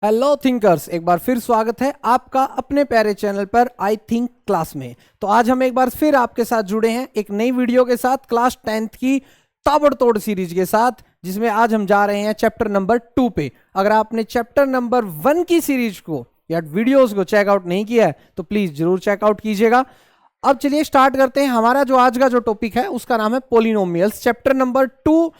Hello thinkers, एक बार फिर स्वागत है आपका अपने प्यारे चैनल पर आई थिंक क्लास में। तो आज हम एक बार फिर आपके साथ जुड़े हैं एक नई वीडियो के साथ, क्लास 10th की ताबड़तोड़ सीरीज के साथ, जिसमें आज हम जा रहे हैं चैप्टर नंबर 2 पे। अगर आपने चैप्टर नंबर 1 की सीरीज को या वीडियोस को चेकआउट नहीं किया है तो प्लीज जरूर चेकआउट कीजिएगा। अब चलिए स्टार्ट करते हैं। हमारा जो आज का जो टॉपिक है उसका नाम है polynomials, chapter number 2।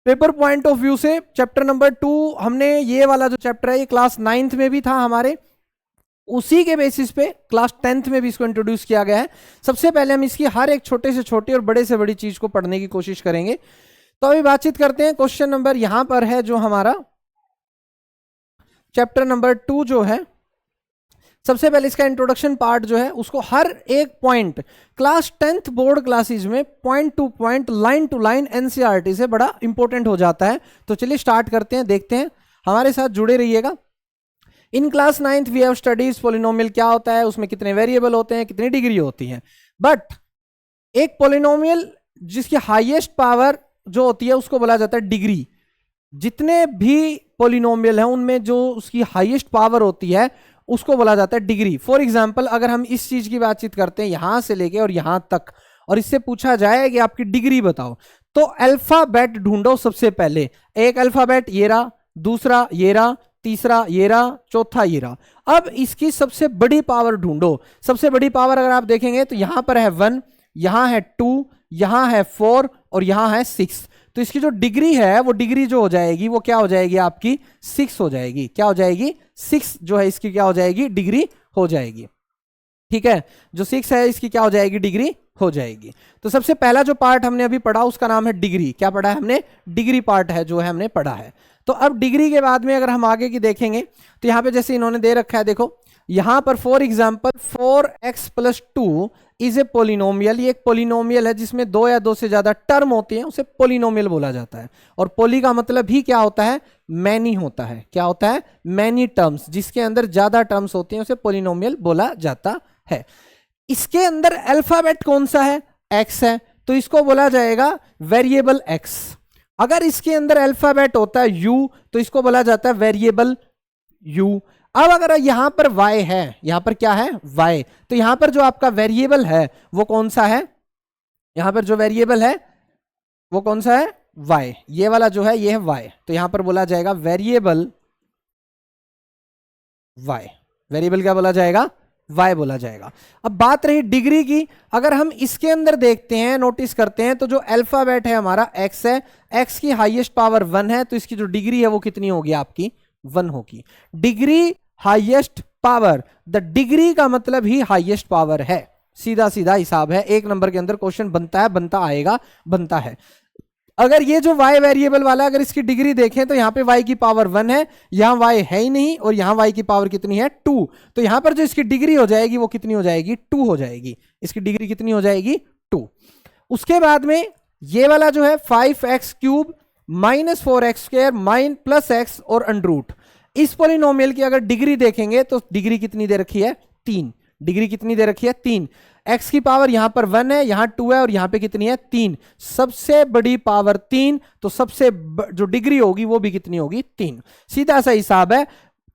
Paper point of view से चैप्टर नंबर 2, हमने ये वाला जो चैप्टर है ये क्लास 9th में भी था हमारे, उसी के बेसिस पे क्लास 10th में भी इसको इंट्रोड्यूस किया गया है। सबसे पहले हम इसकी हर एक छोटे से छोटी और बड़े से बड़ी चीज को पढ़ने की कोशिश करेंगे। तो अभी बातचीत करते हैं। क्वेश्चन नंबर यहां पर है जो हमारा चैप्टर नंबर 2 जो है, सबसे पहले इसका इंट्रोडक्शन पार्ट जो है उसको हर एक point class 10th board classes में point to point, line to line NCERT से बड़ा इंपॉर्टेंट हो जाता है। तो चलिए स्टार्ट करते हैं, देखते हैं, हमारे साथ जुड़े रहिएगा। In class 9th we have studies polynomial क्या होता है, उसमें कितने वेरिएबल होते हैं, कितनी डिग्री होती है। बट एक पोलिनोमियल जिसकी हाईएस्ट पावर जो होती है उसको बोला जाता है डिग्री। जितने भी पोलिनोमियल हैं उनमें जो उसकी हाईएस्ट पावर होती है उसको बोला जाता है डिग्री। फॉर एग्जाम्पल, अगर हम इस चीज की बातचीत करते हैं यहां से लेके और यहां तक, और इससे पूछा जाए कि आपकी डिग्री बताओ, तो अल्फाबेट ढूंढो। सबसे पहले एक अल्फाबेट ये रहा, दूसरा ये रहा, तीसरा ये रहा, चौथा ये रहा। अब इसकी सबसे बड़ी पावर ढूंढो। सबसे बड़ी पावर अगर आप देखेंगे तो यहां पर है 1, यहां है 2, यहां है 4 और यहां है 6। तो इसकी जो डिग्री है वो डिग्री जो हो जाएगी वो क्या हो जाएगी, आपकी 6 हो जाएगी। क्या हो जाएगी, 6 जो है इसकी क्या हो जाएगी, डिग्री हो जाएगी। ठीक है, जो 6 है इसकी क्या हो जाएगी, डिग्री हो जाएगी। तो सबसे पहला जो पार्ट हमने अभी पढ़ा उसका नाम है डिग्री। क्या पढ़ा है हमने, डिग्री पार्ट है जो है हमने पढ़ा है। तो अब डिग्री के बाद में अगर हम आगे की देखेंगे तो यहां पे जैसे इन्होंने दे रखा है, देखो यहां पर for example 4x + 2 is a polynomial. ये एक पोलिनोमियल है जिसमें 2 या 2 से ज्यादा टर्म होती हैं, उसे पोलिनोमियल बोला जाता है। और पोली का मतलब ही क्या होता है, मैनी होता है। क्या होता है, मैनी टर्म्स, जिसके अंदर ज्यादा टर्म्स होती हैं उसे पोलिनोमियल बोला जाता है। इसके अंदर अल्फाबेट कौन सा है, x है, तो इसको बोला जाएगा वेरिएबल x। अगर इसके अंदर अल्फाबेट होता है u तो इसको बोला जाता है वेरिएबल u। अब अगर यहां पर y है, यहां पर क्या है, y, तो यहां पर जो आपका वेरिएबल है वो कौन सा है, यहां पर जो वेरिएबल है वो कौन सा है, y। ये वाला जो है ये है y, तो यहां पर बोला जाएगा वेरिएबल y। वेरिएबल क्या बोला जाएगा, y बोला जाएगा। अब बात रही डिग्री की, अगर हम इसके अंदर देखते हैं, नोटिस करते हैं, तो जो अल्फाबेट है हमारा x है, x की हाईएस्ट पावर 1 है, तो इसकी जो डिग्री है वो कितनी होगी, आपकी 1 होगी। Degree highest power, the degree का मतलब ही हाईएस्ट पावर है। सीधा सीधा हिसाब है, एक नंबर के अंदर क्वेश्चन बनता है, बनता आएगा, बनता है। अगर ये जो y वेरिएबल वाला, अगर इसकी डिग्री देखें तो यहां पे y की पावर 1 है, यहां y है ही नहीं, और यहां y की पावर कितनी है, 2। तो यहां पर जो इसकी डिग्री हो जाएगी वो कितनी हो जाएगी, 2 हो जाएगी। इसकी डिग्री कितनी हो जाएगी, 2। उसके बाद में ये वाला जो है 5x³ - 4x² + x और √ इस पोलिनोमियल की अगर डिग्री देखेंगे तो डिग्री कितनी दे रखी है, 3। डिग्री कितनी दे रखी है, 3। x की पावर यहां पर 1 है, यहां 2 है, और यहां पे कितनी है, 3। सबसे बड़ी पावर 3, तो सबसे जो डिग्री होगी वो भी कितनी होगी, 3। सीधा सा हिसाब है।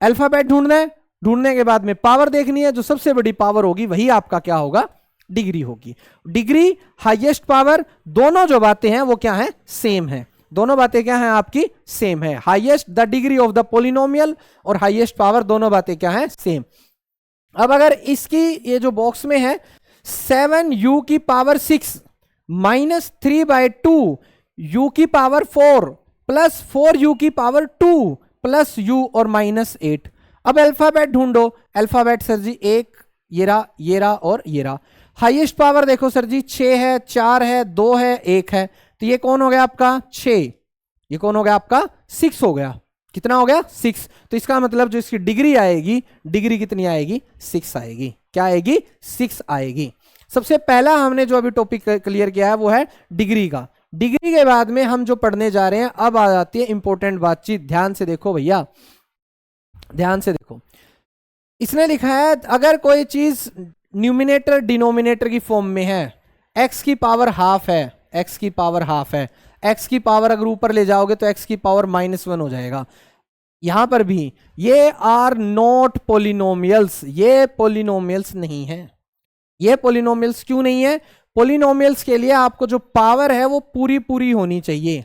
अल्फाबेट ढूंढना है, ढूंढने के बाद में पावर देखनी है, जो सबसे बड़ी पावर होगी वही आपका क्या होगा, डिग्री होगी। डिग्री, हाईएस्ट पावर, दोनों जो बातें हैं वो क्या है, सेम है। दोनों बातें क्या हैं आपकी, सेम है। Highest the degree of the polynomial और हाईएस्ट पावर, दोनों बातें क्या हैं, सेम। अब अगर इसकी ये जो बॉक्स में है 7u की पावर 6 - 3/2 u की पावर 4 + 4u की पावर 2 + u और -8। अब अल्फाबेट ढूंढो। अल्फाबेट सर जी एक ये रहा और ये रहा। हाईएस्ट पावर देखो सर जी 6 है, 4 है, 2 है, 1 है, तो ये कौन हो गया आपका 6, ये कौन हो गया आपका 6 हो गया। कितना हो गया, 6। तो इसका मतलब जो इसकी डिग्री आएगी, डिग्री कितनी आएगी, 6 आएगी। क्या आएगी, 6 आएगी। सबसे पहला हमने जो अभी टॉपिक क्लियर किया है वो है डिग्री का। डिग्री के बाद में हम जो पढ़ने जा रहे हैं, अब आ जाती है इंपॉर्टेंट बातचीत। ध्यान से देखो भैया, ध्यान से देखो। इसने लिखा है अगर कोई चीज न्यूमिनेटर डिनोमिनेटर की फॉर्म में है, x की पावर हाफ है, x की पावर हाफ है, x की पावर अगर ऊपर ले जाओगे तो x की पावर -1 हो जाएगा। यहां पर भी ये आर नॉट पोलिनोमियल्स, ये पोलिनोमियल्स नहीं है। ये पोलिनोमियल्स क्यों नहीं है? पोलिनोमियल्स के लिए आपको जो पावर है वो पूरी पूरी होनी चाहिए।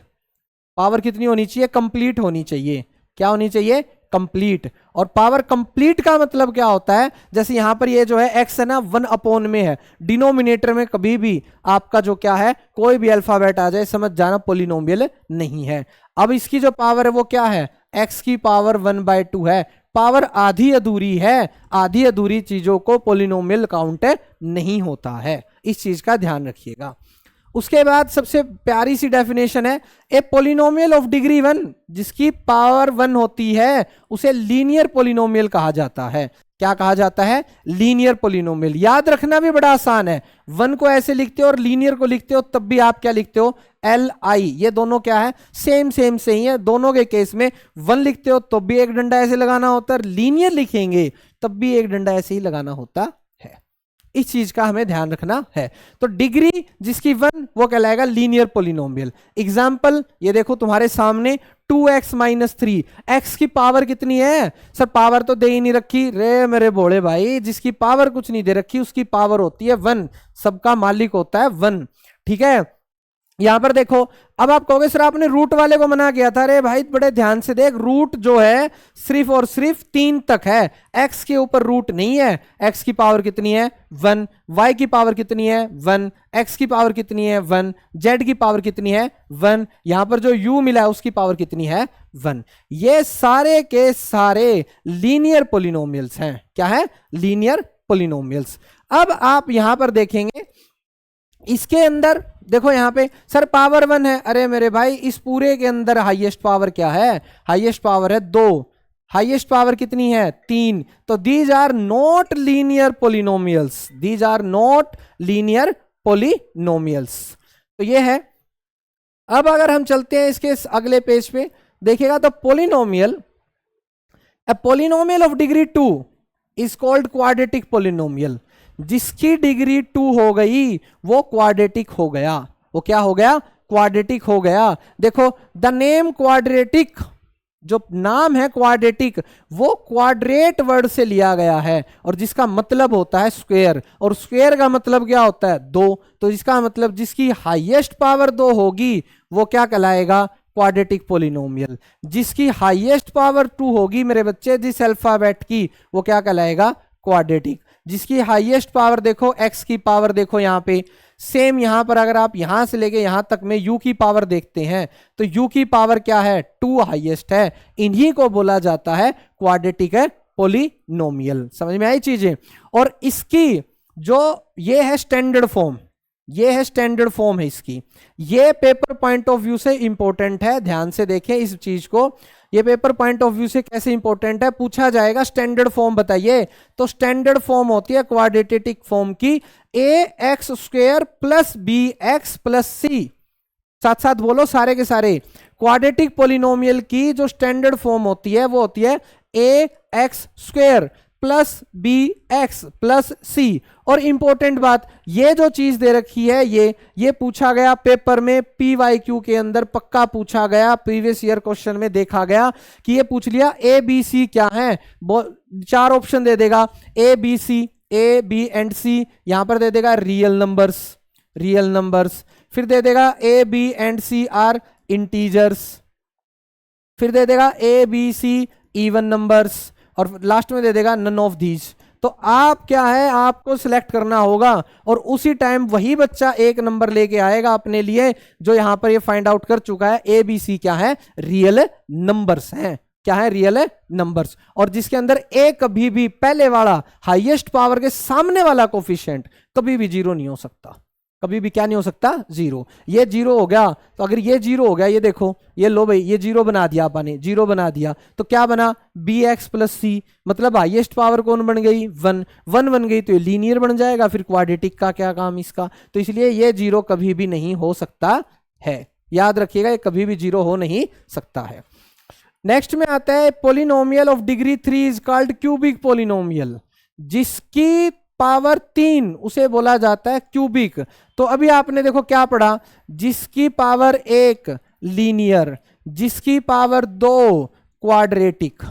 पावर कितनी होनी चाहिए? कंप्लीट होनी चाहिए। क्या होनी चाहिए? कंप्लीट। और पावर कंप्लीट का मतलब क्या होता है? जैसे यहां पर ये जो है x है ना 1 अपॉन में है, डिनोमिनेटर में कभी भी आपका जो क्या है कोई भी अल्फाबेट आ जाए समझ जाना पोलिनोमियल नहीं है। अब इसकी जो पावर है वो क्या है? x की पावर 1/2 है। पावर आधी अधूरी है, आधी अधूरी चीजों को पोलिनोमियल काउंट नहीं होता है, इस चीज का ध्यान रखिएगा। उसके बाद सबसे प्यारी सी डेफिनेशन है, ए पोलिनोमियल ऑफ डिग्री 1 जिसकी पावर 1 होती है उसे लीनियर पोलिनोमियल कहा जाता है। क्या कहा जाता है? Linear polynomial. याद रखना भी बड़ा आसान है, 1 को ऐसे लिखते हो और लीनियर को लिखते हो तब भी आप क्या लिखते हो? LI। ये दोनों क्या है? सेम सेम से ही है। दोनों के केस में 1 लिखते हो तो भी एक डंडा ऐसे लगाना होता है, लीनियर लिखेंगे तब भी एक डंडा ऐसे ही लगाना होता है। इस चीज का हमें ध्यान रखना है। तो डिग्री जिसकी 1 वो कहलाएगा लीनियर पोलिनोमियल। एग्जाम्पल ये देखो तुम्हारे सामने 2x - 3, x की पावर कितनी है? सर पावर तो दे ही नहीं रखी। रे मेरे भोले भाई, जिसकी पावर कुछ नहीं दे रखी उसकी पावर होती है 1, सबका मालिक होता है 1। ठीक है, यहां पर देखो। अब आप कहोगे सर आपने रूट वाले को मना किया था। अरे भाई बड़े ध्यान से देख, रूट जो है सिर्फ और सिर्फ 3 तक है, x के ऊपर रूट नहीं है। x की पावर कितनी है? 1। y की पावर कितनी है? 1। x की पावर कितनी है? 1। z की पावर कितनी है? 1। यहां पर जो u मिला है उसकी पावर कितनी है? 1। ये सारे के सारे लीनियर पोलिनोमियल्स हैं। क्या है? Linear polynomials. अब आप यहां पर देखेंगे इसके अंदर देखो, यहां पे सर पावर 1 है। अरे मेरे भाई इस पूरे के अंदर हाईएस्ट पावर क्या है? हाईएस्ट पावर है 2। हाईएस्ट पावर कितनी है? 3। तो these are not linear polynomials, these are not linear polynomials. तो ये है। अब अगर हम चलते हैं इसके अगले पेज पे देखिएगा तो polynomial, A polynomial of degree 2 is called quadratic polynomial. जिसकी डिग्री 2 हो गई वो क्वाड्रेटिक हो गया। वो क्या हो गया? क्वाड्रेटिक हो गया। देखो द नेम क्वाड्रेटिक, जो नाम है क्वाड्रेटिक वो क्वाड्रेट वर्ड से लिया गया है और जिसका मतलब होता है स्क्वायर, और स्क्वायर का मतलब क्या होता है? 2। तो इसका मतलब जिसकी हाईएस्ट पावर 2 होगी वो क्या कहलाएगा? Quadratic polynomial. जिसकी हाईएस्ट पावर 2 होगी मेरे बच्चे जिस अल्फाबेट की, वो क्या कहलाएगा? क्वाड्रेटिक। जिसकी हाईएस्ट पावर देखो x की पावर देखो यहां पे सेम, यहां पर अगर आप यहां से लेके यहां तक में u की पावर देखते हैं तो u की पावर क्या है? 2 हाईएस्ट है। इन्हीं को बोला जाता है क्वाड्रेटिक पोलिनोमियल। समझ में आई चीजें? और इसकी जो ये है स्टैंडर्ड फॉर्म, ये है स्टैंडर्ड फॉर्म है इसकी। ये पेपर पॉइंट ऑफ व्यू से इंपॉर्टेंट है, ध्यान से देखें इस चीज को। ये पेपर पॉइंट ऑफ व्यू से कैसे इंपॉर्टेंट है? पूछा जाएगा स्टैंडर्ड फॉर्म बताइए। तो स्टैंडर्ड फॉर्म होती है क्वाड्रेटिक फॉर्म की ax² + bx + c। साथ साथ बोलो सारे के सारे। क्वाड्रेटिक पोलिनोमियल की जो स्टैंडर्ड फॉर्म होती है वो होती है ax² + bx + c। और इंपॉर्टेंट बात, ये जो चीज दे रखी है ये पूछा गया पेपर में, PYQ के अंदर पक्का पूछा गया, प्रीवियस ईयर क्वेश्चन में देखा गया कि ये पूछ लिया A B C क्या है। 4 ऑप्शन दे देगा, A B C, A B and C। यहां पर दे देगा रियल नंबर्स, रियल नंबर्स। फिर दे देगा A B and C are integers. फिर दे देगा A B C even numbers, और लास्ट में दे देगा नन ऑफ दीज। तो आप क्या है, आपको सिलेक्ट करना होगा और उसी टाइम वही बच्चा एक नंबर लेके आएगा अपने लिए जो यहां पर ये फाइंड आउट कर चुका है ए बी सी क्या है? रियल नंबर्स हैं। क्या है? Real numbers. और जिसके अंदर ए कभी भी पहले वाला हाईएस्ट पावर के सामने वाला कोफिशिएंट कभी भी 0 नहीं हो सकता। कभी भी क्या नहीं हो सकता? 0। ये 0 हो गया तो अगर ये 0 हो गया, ये देखो, ये लो भाई, ये 0 बना दिया आपने, 0 बना दिया तो क्या बना? bx + c। मतलब हाईएस्ट पावर कौन बन गई? 1। 1 बन गई तो ये लीनियर बन जाएगा। फिर क्वाड्रेटिक का क्या काम इसका? तो इसलिए ये 0 कभी भी नहीं हो सकता है। याद रखिएगा, ये कभी भी 0 हो नहीं सकता है। नेक्स्ट में आता है polynomial of degree 3 is called cubic polynomial. जिसकी पावर 3 उसे बोला जाता है क्यूबिक। तो अभी आपने देखो क्या पढ़ा? जिसकी पावर 1 लीनियर, जिसकी पावर 2 क्वाड्रेटिक,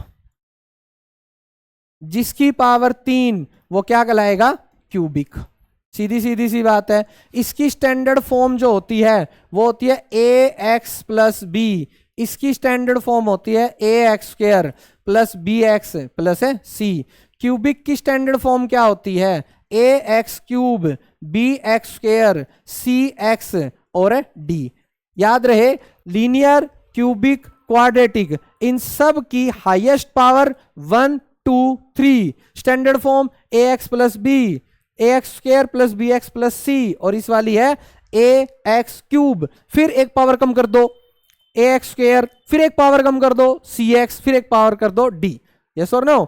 जिसकी पावर 3 वो क्या कहलाएगा? क्यूबिक। सीधी सीधी सी बात है। इसकी स्टैंडर्ड फॉर्म जो होती है वो होती है ए एक्स प्लस बी, इसकी स्टैंडर्ड फॉर्म होती है a x square plus b x plus c. Cubic की स्टैंडर्ड फॉर्म क्या होती है? A x cube b x square c x और डी। याद रहे, लीनियर, क्यूबिक, क्वाड्रेटिक, इन सब की highest power 1 2 3। Standard form a x plus b, a x square plus b x plus c, और इस वाली है ए एक्स क्यूब, फिर एक पावर कम कर दो ए एक्स स्क्वायर, फिर एक पावर कम कर दो सी एक्स, फिर एक पावर कर दो डी। यस और नो?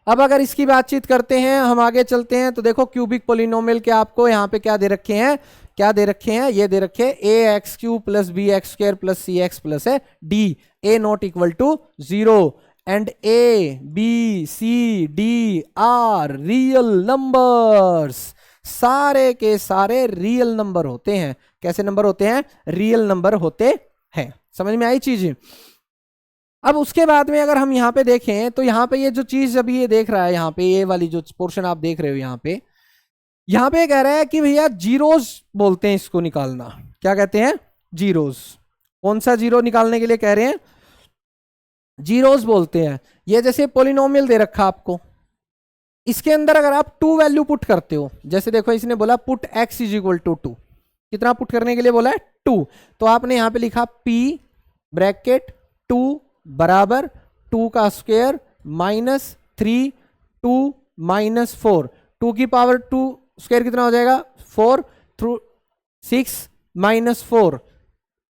अब अगर इसकी बातचीत करते हैं, हम आगे चलते हैं, तो देखो क्यूबिक पोलिनोमियल के आपको यहाँ पे क्या दे रखे हैं? क्या दे रखे हैं? ये दे रखे हैं a x cube plus b x square plus c x plus d, a not equal to 0 and a b c d are real numbers. सारे के सारे रियल नंबर होते हैं। कैसे नंबर होते हैं? रियल नंबर होते हैं। समझ में आई चीज? अब उसके बाद में अगर हम यहाँ पे देखें तो यहाँ पे ये जो चीज अभी ये देख रहा है, यहाँ पे ये वाली जो पोर्शन आप देख रहे हो, यहाँ पे कह रहा है कि भैया जीरोस बोलते हैं इसको निकालना। क्या कहते हैं? जीरोस। कौन सा जीरो निकालने के लिए कह रहे हैं? जीरोस बोलते हैं। ये जैसे पोलिनोमियल दे रखा आपको, इसके अंदर अगर आप 2 वैल्यू पुट करते हो, जैसे देखो इसने बोला put x is equal to 2, कितना पुट करने के लिए बोला है? 2। तो आपने यहां पे लिखा p ब्रैकेट 2 बराबर 2 का स्क्वायर माइनस 3 2 माइनस 4, 2 की पावर 2 स्क्वायर कितना हो जाएगा? 4 थ्रू 6 माइनस 4,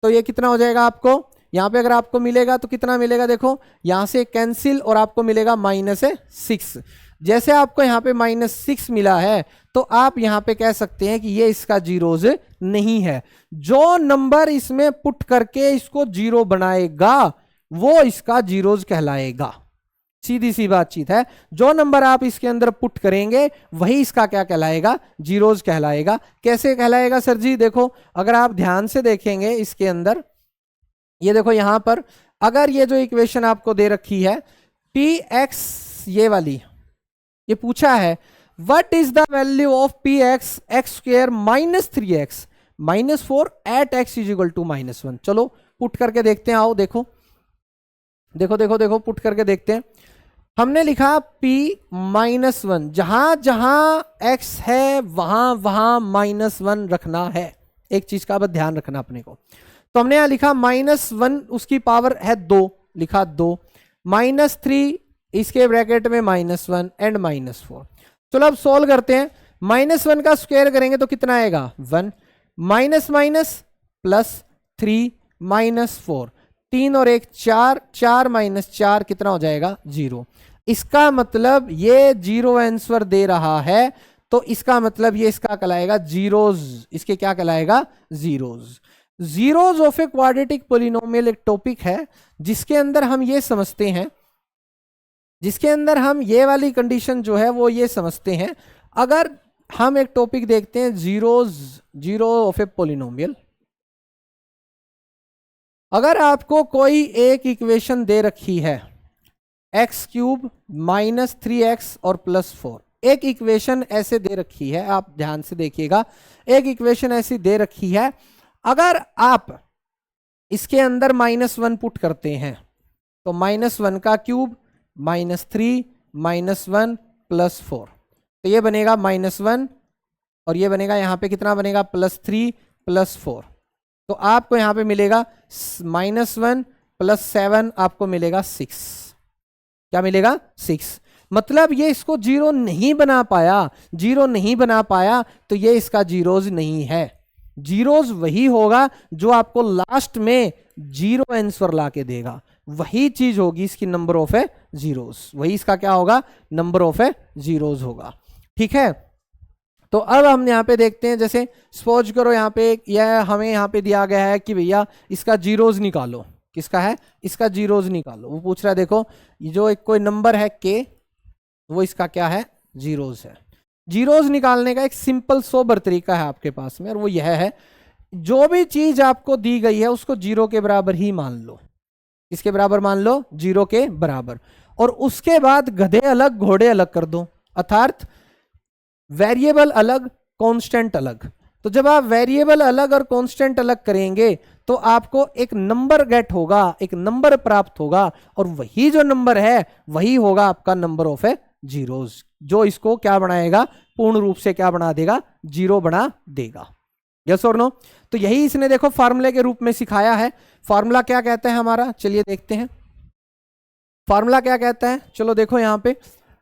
तो ये कितना हो जाएगा आपको? यहां पे अगर आपको मिलेगा तो कितना मिलेगा? देखो यहां से कैंसिल और आपको मिलेगा -6। जैसे आपको यहां पे -6 मिला है तो आप यहां पे कह सकते हैं कि ये इसका जीरोज नहीं है। जो नंबर इसमें पुट करके इसको जीरो बनाएगा वो इसका जीरोज कहलाएगा। सीधी सी बातचीत है। जो नंबर आप इसके अंदर पुट करेंगे वही इसका क्या कहलाएगा? जीरोज कहलाएगा। कैसे कहलाएगा सर जी? देखो अगर आप ध्यान से देखेंगे इसके अंदर, ये देखो यहां पर अगर ये जो इक्वेशन आपको दे रखी है पी एक्स, ये वाली, ये पूछा है what is the value of P x x square minus 3x minus 4 at x is equal to -1। चलो पुट करके देखते हैं। आओ देखो देखो देखो देखो पुट करके देखते हैं। हमने लिखा p -1, जहां जहां x है वहां वहां -1 रखना है। एक चीज का बस ध्यान रखना अपने को। तो हमने यहां लिखा -1, उसकी पावर है 2, लिखा 2, -3 इसके ब्रैकेट में -1 एंड -4। चलो अब सॉल्व करते हैं। -1 का स्क्वायर करेंगे तो कितना आएगा? 1, माइनस माइनस प्लस 3 -4, 3 और 1 4, 4 माइनस 4 कितना हो जाएगा? 0। इसका मतलब ये 0 आंसर दे रहा है, तो इसका मतलब ये इसका कहलाएगा जीरोज। इसके क्या कहलाएगा? Zeros. Zeros of a quadratic polynomial एक टॉपिक है जिसके अंदर हम ये समझते हैं, जिसके अंदर हम ये वाली कंडीशन जो है वो ये समझते हैं। अगर हम एक टॉपिक देखते हैं zeros, zero of a polynomial, अगर आपको कोई एक इक्वेशन दे रखी है x³ -3x और +4, एक इक्वेशन ऐसे दे रखी है, आप ध्यान से देखिएगा, एक इक्वेशन ऐसी दे रखी है। अगर आप इसके अंदर -1 पुट करते हैं तो -1 का क्यूब -3 -1 +4, तो ये बनेगा -1 और ये बनेगा यहां पे कितना बनेगा? +3 +4। तो आपको यहां पे मिलेगा -1 +7 आपको मिलेगा 6। क्या मिलेगा? 6। मतलब ये इसको जीरो नहीं बना पाया, जीरो नहीं बना पाया तो ये इसका जीरोज नहीं है। जीरोज वही होगा जो आपको लास्ट में जीरो आंसर ला के देगा, वही चीज होगी इसकी नंबर ऑफ ए जीरोज, वही इसका क्या होगा? नंबर ऑफ ए जीरोज होगा। ठीक है, तो अब हम यहाँ पे देखते हैं, जैसे सपोज करो यहाँ पे यह हमें यहाँ पे दिया गया है कि भैया इसका जीरोज निकालो। किसका है? इसका जीरोज निकालो। वो पूछ रहा है, देखो ये जो एक कोई नंबर है k, वो इसका क्या है? जीरोज है। जीरोज निकालने का एक सिंपल सोबर तरीका है आपके पास में, और वो यह है, जो भी चीज आपको दी गई है उसको जीरो के बराबर ही मान लो। किसके बराबर मान लो, 0 के बराबर। और उसके बाद गधे अलग घोड़े अलग कर दो, अर्थात वेरिएबल अलग कांस्टेंट अलग। तो जब आप वेरिएबल अलग और कांस्टेंट अलग करेंगे तो आपको एक नंबर गेट होगा, एक नंबर प्राप्त होगा, और वही जो नंबर है वही होगा आपका नंबर ऑफ ए जीरोस, जो इसको क्या बनाएगा, पूर्ण रूप से क्या बना देगा, जीरो बना देगा। यस और नो? तो यही इसने देखो फार्मूले के रूप में सिखाया है। फार्मूला क्या कहता है हमारा, चलिए देखते हैं फार्मूला क्या कहता है। चलो देखो यहां पे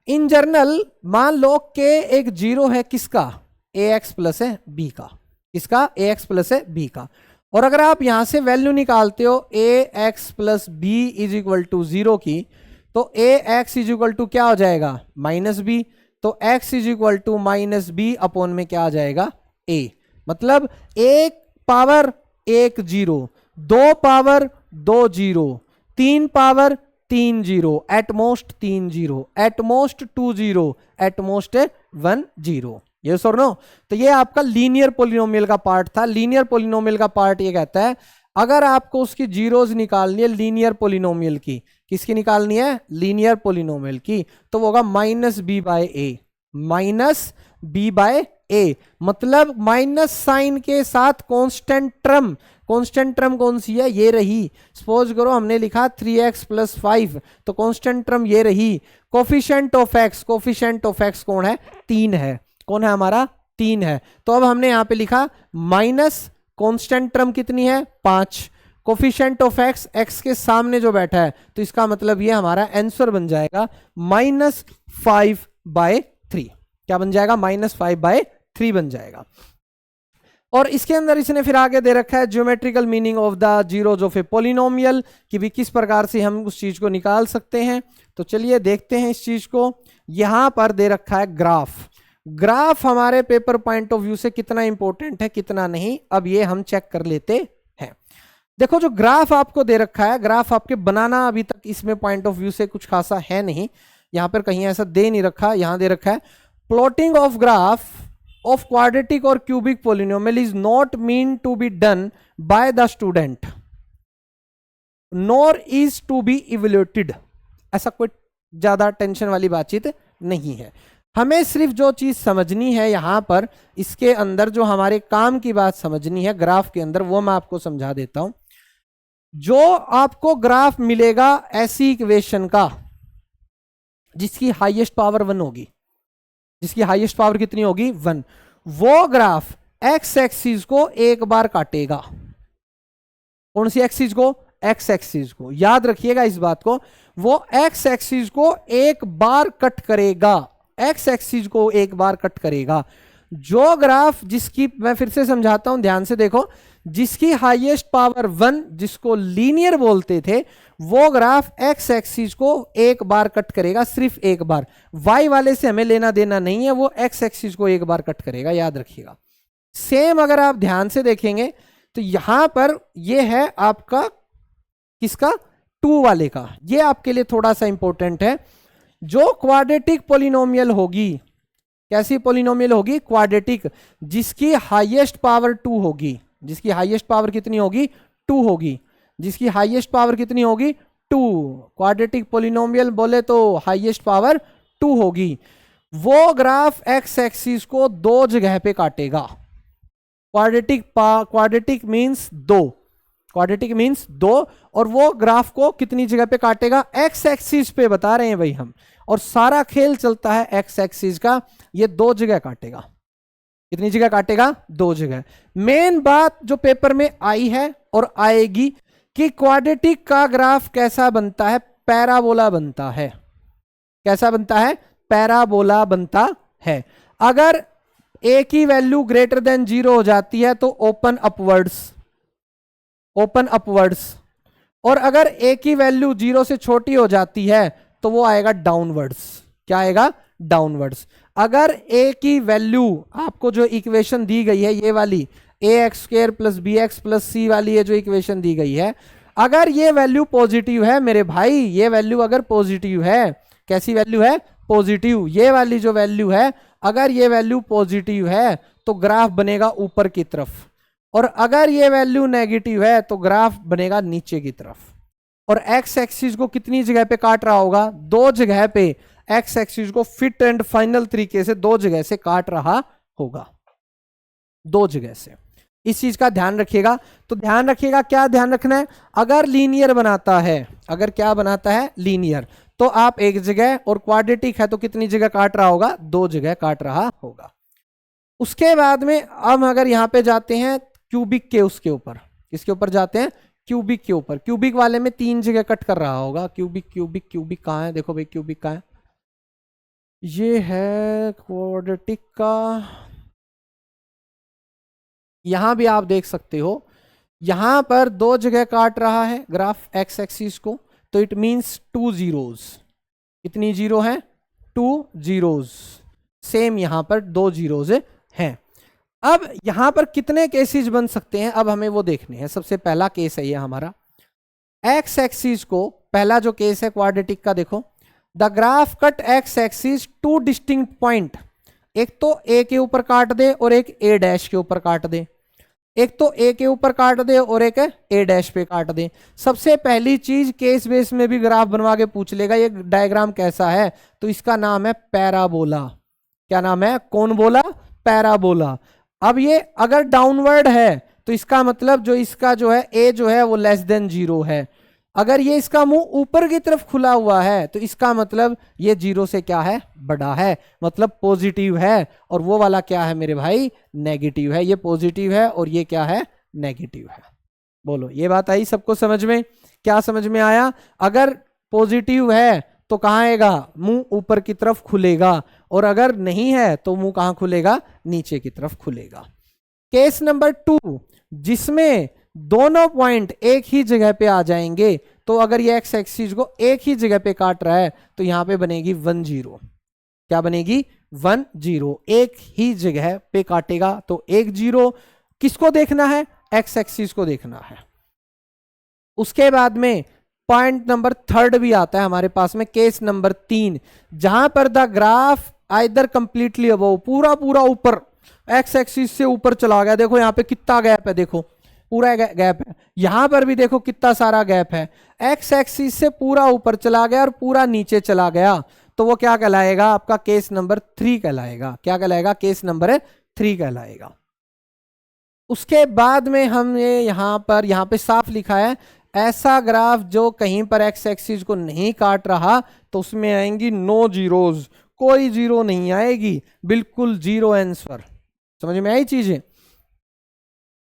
इन जनरल मान लो के एक जीरो है किसका, ए एक्स प्लस है बी का, किसका, ए एक्स प्लस है बी का। और अगर आप यहां से वैल्यू निकालते हो a x plus b is equal to zero की, तो a x is equal to क्या हो जाएगा, माइनस बी। तो x is equal to minus b upon में क्या आ जाएगा, ए। मतलब एक पावर एक जीरो, दो पावर दो जीरो, तीन पावर तीन जीरो, एटमोस्ट तीन zero, at most two zero, at most 1 zero. Yes और नो? तो ये आपका लीनियर पोलिनोमियल का पार्ट था। लीनियर पोलिनोमियल का पार्ट ये कहता है अगर आपको उसकी जीरोज निकालनी है लीनियर पोलिनोमियल की, किसकी निकालनी है, लीनियर पोलिनोमियल की, तो वो होगा माइनस बी बाय ए, माइनस बी बाय ए। मतलब माइनस साइन के साथ कांस्टेंट टर्म, कांस्टेंट टर्म कौन सी है, ये रही। सपोज करो हमने लिखा 3x प्लस 5, तो कांस्टेंट टर्म ये रही। Coefficient of x, coefficient of x कौन है, 3 है। कौन है हमारा, 3 है। तो अब हमने यहां पे लिखा माइनस कांस्टेंट टर्म कितनी है, 5, कोफिशिएंट ऑफ x, x के सामने जो बैठा है, तो इसका मतलब ये हमारा आंसर बन जाएगा -5/3। क्या बन जाएगा, -5/3 बन जाएगा। और इसके अंदर इसने फिर आगे दे रखा है geometrical meaning of the zeros of A polynomial, कि भी किस प्रकार से हम उस चीज को निकाल सकते हैं। तो चलिए देखते हैं इस चीज को। यहां पर दे रखा है ग्राफ। ग्राफ हमारे पेपर पॉइंट ऑफ व्यू से कितना इंपॉर्टेंट है कितना नहीं, अब ये हम चेक कर लेते हैं। देखो जो ग्राफ आपको दे रखा है, ग्राफ आपके बनाना अभी तक इसमें पॉइंट ऑफ व्यू से कुछ खासा है नहीं, यहां पर कहीं ऐसा दे नहीं रखा। यहां दे रखा है plotting of graph of quadratic or cubic polynomial is not mean to be done by the student nor is to be evaluated। ऐसा कोई ज्यादा टेंशन वाली बातचीत नहीं है। हमें सिर्फ जो चीज समझनी है यहां पर, इसके अंदर जो हमारे काम की बात समझनी है ग्राफ के अंदर, वो मैं आपको समझा देता हूं। जो आपको ग्राफ मिलेगा ऐसी इक्वेशन का जिसकी हाईएस्ट पावर 1 होगी, जिसकी हाईएस्ट पावर कितनी होगी, 1, वो ग्राफ एक्स एक्सिस को एक बार काटेगा। कौन सी एक्सिस को, एक्स एक्सिस को। याद रखिएगा इस बात को, वो एक्स एक्सिस को एक बार कट करेगा, एक्स एक्सिस को एक बार कट करेगा। जो ग्राफ जिसकी, मैं फिर से समझाता हूं ध्यान से देखो, जिसकी हाईएस्ट पावर 1, जिसको लीनियर बोलते थे, वो ग्राफ एक्स एक्सिस को एक बार कट करेगा, सिर्फ एक बार। वाई वाले से हमें लेना देना नहीं है, वो एक्स एक्सिस को एक बार कट करेगा, याद रखिएगा। सेम अगर आप ध्यान से देखेंगे तो यहां पर ये है आपका किसका, 2 वाले का। ये आपके लिए थोड़ा सा इंपॉर्टेंट है। जो क्वाड्रेटिक पोलिनोमियल होगी, कैसी पोलिनोमियल होगी, क्वाड्रेटिक, जिसकी हाईएस्ट पावर 2 होगी, जिसकी हाईएस्ट पावर कितनी होगी, 2 होगी, जिसकी हाईएस्ट पावर कितनी होगी, 2। क्वाड्रेटिक पोलिनोमियल बोले तो हाईएस्ट पावर 2 होगी। वो ग्राफ एक्स एक्सिस को 2 जगह पे काटेगा। क्वाड्रेटिक मींस 2, क्वाड्रेटिक मींस 2, और वो ग्राफ को कितनी जगह पे काटेगा, एक्स एक्सिस पे बता रहे हैं भाई हम, और सारा खेल चलता है एक्स एक्सिस का। ये 2 जगह काटेगा। कितनी जगह काटेगा, 2 जगह। मेन बात जो पेपर में आई है और आएगी कि क्वाड्रेटिक का ग्राफ कैसा बनता है, पैराबोला बनता है। कैसा बनता है, पैराबोला बनता है। अगर ए की वैल्यू ग्रेटर देन 0 हो जाती है तो ओपन अपवर्ड्स, ओपन अपवर्ड्स, और अगर ए की वैल्यू 0 से छोटी हो जाती है तो वो आएगा डाउनवर्ड्स। क्या आएगा, डाउनवर्ड्स। अगर ए की वैल्यू, आपको जो इक्वेशन दी गई है ये वाली, ax² + bx + c वाली ये जो इक्वेशन दी गई है, अगर ये वैल्यू पॉजिटिव है मेरे भाई, ये वैल्यू अगर पॉजिटिव है, कैसी वैल्यू है, पॉजिटिव, ये वाली जो वैल्यू है, अगर ये वैल्यू पॉजिटिव है तो ग्राफ बनेगा ऊपर की तरफ, और अगर ये वैल्यू नेगेटिव है तो ग्राफ बनेगा नीचे की तरफ। और एक्स एक्सिस को कितनी जगह पे काट रहा होगा, 2 जगह पे एक्स एक्सिस को फिट एंड फाइनल तरीके से 2 जगह से काट रहा होगा, 2 जगह से। इस चीज का ध्यान रखिएगा। तो ध्यान रखिएगा, क्या ध्यान रखना है, अगर लीनियर बनाता है, अगर क्या बनाता है लीनियर, तो आप एक जगह, और क्वाड्रेटिक है तो कितनी जगह काट रहा होगा, 2 जगह काट रहा होगा। उसके बाद में अब अगर यहां पे जाते हैं क्यूबिक के, उसके ऊपर, किसके ऊपर जाते हैं, क्यूबिक के ऊपर। क्यूबिक वाले में 3 जगह कट कर रहा होगा। क्यूबिक क्यूबिक क्यूबिक कहां है, देखो भाई क्यूबिक कहां है, ये है क्वाड्रेटिक का, यहां भी आप देख सकते हो, यहां पर 2 जगह काट रहा है ग्राफ एक्स एक्सिस को, तो इट मींस 2 जीरोज। कितनी जीरो है, 2 जीरोज। सेम यहां पर 2 जीरोज हैं। अब यहां पर कितने केसेस बन सकते हैं, अब हमें वो देखने हैं। सबसे पहला केस है ये हमारा एक्स एक्सिस को, पहला जो केस है क्वाड्रेटिक का, देखो the graph cut x axis 2 distinct point, एक तो ए के ऊपर काट दे और एक ए डैश के ऊपर काट दे, एक तो ए के ऊपर काट दे और एक ए डैश पे काट दे। सबसे पहली चीज, केस बेस में भी ग्राफ बनवा के पूछ लेगा ये डायग्राम कैसा है, तो इसका नाम है पैराबोला। क्या नाम है, कौन बोला, पैराबोला। अब ये अगर डाउनवर्ड है तो इसका मतलब जो इसका जो है ए जो है वो लेस देन 0 है। अगर ये इसका मुंह ऊपर की तरफ खुला हुआ है तो इसका मतलब ये 0 से क्या है, बड़ा है, मतलब पॉजिटिव है। और वो वाला क्या है मेरे भाई, नेगेटिव है। ये पॉजिटिव है और ये क्या है, नेगेटिव है। बोलो, ये बात आई सबको समझ में, क्या समझ में आया। अगर पॉजिटिव है तो कहाँ आएगा, मुंह ऊपर की तरफ खुलेगा, और अगर नहीं है तो मुंह कहाँ खुलेगा, नीचे की तरफ खुलेगा। केस नंबर 2, जिसमें दोनों पॉइंट एक ही जगह पे आ जाएंगे, तो अगर ये एक्स एक्सिस को एक ही जगह पे काट रहा है तो यहां पे बनेगी 1 0। क्या बनेगी, 1 0, एक ही जगह पे काटेगा तो 1 0। किसको देखना है, एक्स एक्सिस को देखना है। उसके बाद में पॉइंट नंबर 3 भी आता है हमारे पास में, केस नंबर 3, जहां पर the graph either completely above, पूरा पूरा ऊपर एक्स एक्सिस से ऊपर चला गया। देखो यहाँ पे कितना गैप है, देखो पूरा गैप है। यहां पर भी देखो कितना सारा गैप है। एक्स एक्सिस से पूरा ऊपर चला गया और पूरा नीचे चला गया, तो वो क्या कहलाएगा, आपका केस नंबर 3 कहलाएगा। क्या कहलाएगा, केस नंबर 3 कहलाएगा। उसके बाद में हमने यहां पे साफ लिखा है, ऐसा ग्राफ जो कहीं पर एक्स एक्सिस को नहीं काट रहा तो उसमें आएंगी नो जीरोज, कोई जीरो नहीं आएगी, बिल्कुल 0 आंसर। समझ में आई चीजें।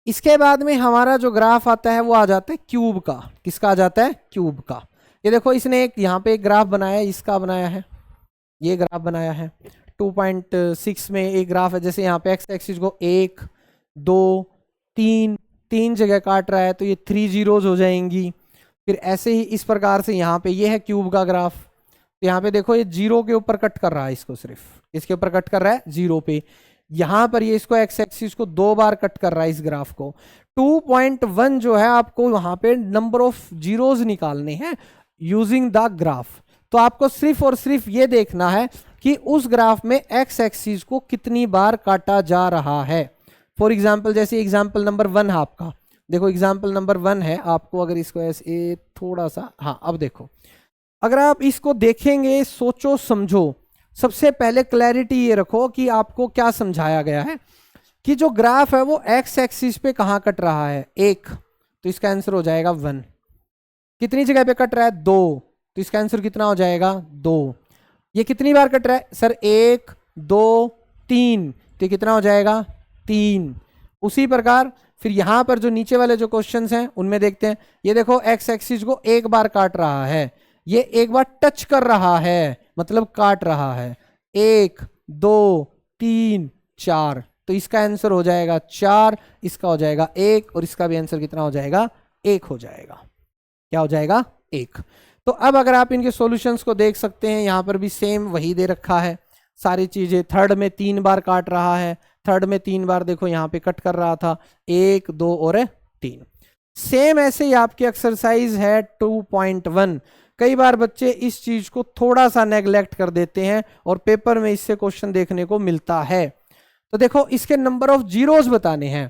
इसके बाद में हमारा जो ग्राफ आता है वो आ जाता है क्यूब का। किसका आ जाता है, क्यूब का। ये देखो इसने एक यहाँ पे एक ग्राफ बनाया है, इसका बनाया है, ये ग्राफ बनाया है 2.6 में एक ग्राफ है। जैसे यहाँ पे एक्स एक्सिस को 1 2 3 जगह काट रहा है तो ये 3 जीरोज हो जाएंगी। फिर ऐसे ही इस प्रकार से यहाँ पे ये है क्यूब का ग्राफ। तो यहाँ पे देखो ये 0 के ऊपर कट कर रहा है, इसको सिर्फ इसके ऊपर कट कर रहा है 0 पे। यहां पर ये इसको एक्स एक्सिस को 2 बार कट कर रहा है इस ग्राफ को। 2.1 जो है आपको वहां पे नंबर ऑफ जीरोज निकालने हैं यूजिंग द ग्राफ। तो आपको सिर्फ और सिर्फ ये देखना है कि उस ग्राफ में एक्स एक्सिस को कितनी बार काटा जा रहा है। फॉर एग्जाम्पल, जैसे एग्जाम्पल नंबर 1 है आपका, देखो एग्जाम्पल नंबर 1 है आपको, अगर इसको ऐसे थोड़ा सा, हाँ अब देखो, अगर आप इसको देखेंगे, सोचो समझो, सबसे पहले क्लैरिटी ये रखो कि आपको क्या समझाया गया है कि जो ग्राफ है वो एक्स एक्सिस पे कहां कट रहा है, 1, तो इसका आंसर हो जाएगा 1। कितनी जगह पे कट रहा है, 2, तो इसका आंसर कितना हो जाएगा, 2। ये कितनी बार कट रहा है सर, 1 2 3, तो कितना हो जाएगा, 3। उसी प्रकार फिर यहां पर जो नीचे वाले जो क्वेश्चंस हैं उनमें देखते हैं। ये देखो एक्स एक्सिस को 1 बार काट रहा है, ये 1 बार टच कर रहा है मतलब काट रहा है, 1 2 3 4, तो इसका आंसर हो जाएगा 4, इसका हो जाएगा 1 और इसका भी आंसर कितना हो जाएगा, 1 हो जाएगा। क्या हो जाएगा, 1। तो अब अगर आप इनके सॉल्यूशंस को देख सकते हैं, यहां पर भी सेम वही दे रखा है सारी चीजें। थर्ड में 3 बार काट रहा है, थर्ड में 3 बार देखो यहां पे कट कर रहा था, 1 2 और 3। सेम ऐसे ही आपकी एक्सरसाइज है 2.1। कई बार बच्चे इस चीज को थोड़ा सा नेग्लेक्ट कर देते हैं और पेपर में इससे क्वेश्चन देखने को मिलता है। तो देखो इसके नंबर ऑफ जीरोस बताने हैं।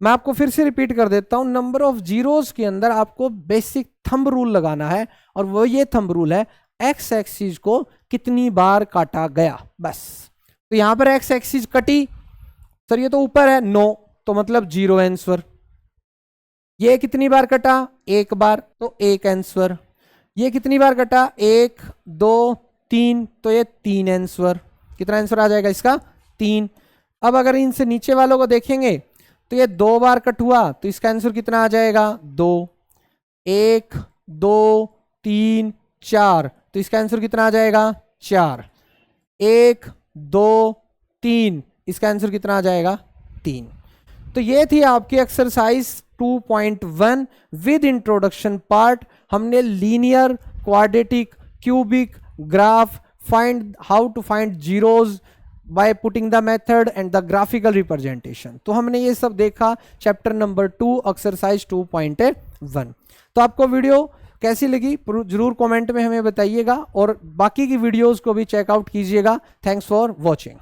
मैं आपको फिर से रिपीट कर देता हूं, नंबर ऑफ जीरोस के अंदर आपको बेसिक थंब रूल लगाना है, और वो ये थंब रूल है एक्स एक्सिस को कितनी बार काटा गया, बस। तो यहां पर एक्स एक्सिस कटी, सर ये तो ऊपर है 9, तो मतलब 0 आंसर। ये कितनी बार कटा, एक बार, तो 1 आंसर। ये कितनी बार कटा, 1 2 3, तो ये 3 आंसर। कितना आंसर आ जाएगा इसका, 3। अब अगर इनसे नीचे वालों को देखेंगे तो ये 2 बार कट हुआ, तो इसका आंसर कितना आ जाएगा, 2। 1 2 3 4, तो इसका आंसर कितना आ जाएगा, 4। 1 2 3, इसका आंसर कितना आ जाएगा, 3। तो ये थी आपकी एक्सरसाइज 2.1 विद इंट्रोडक्शन पार्ट। हमने linear, quadratic, cubic, graph, find how to find zeros by putting the method and the graphical representation. तो हमने ये सब देखा चैप्टर नंबर 2 एक्सरसाइज 2.1। तो आपको वीडियो कैसी लगी जरूर कमेंट में हमें बताइएगा, और बाकी की वीडियोस को भी चेकआउट कीजिएगा। Thanks for watching.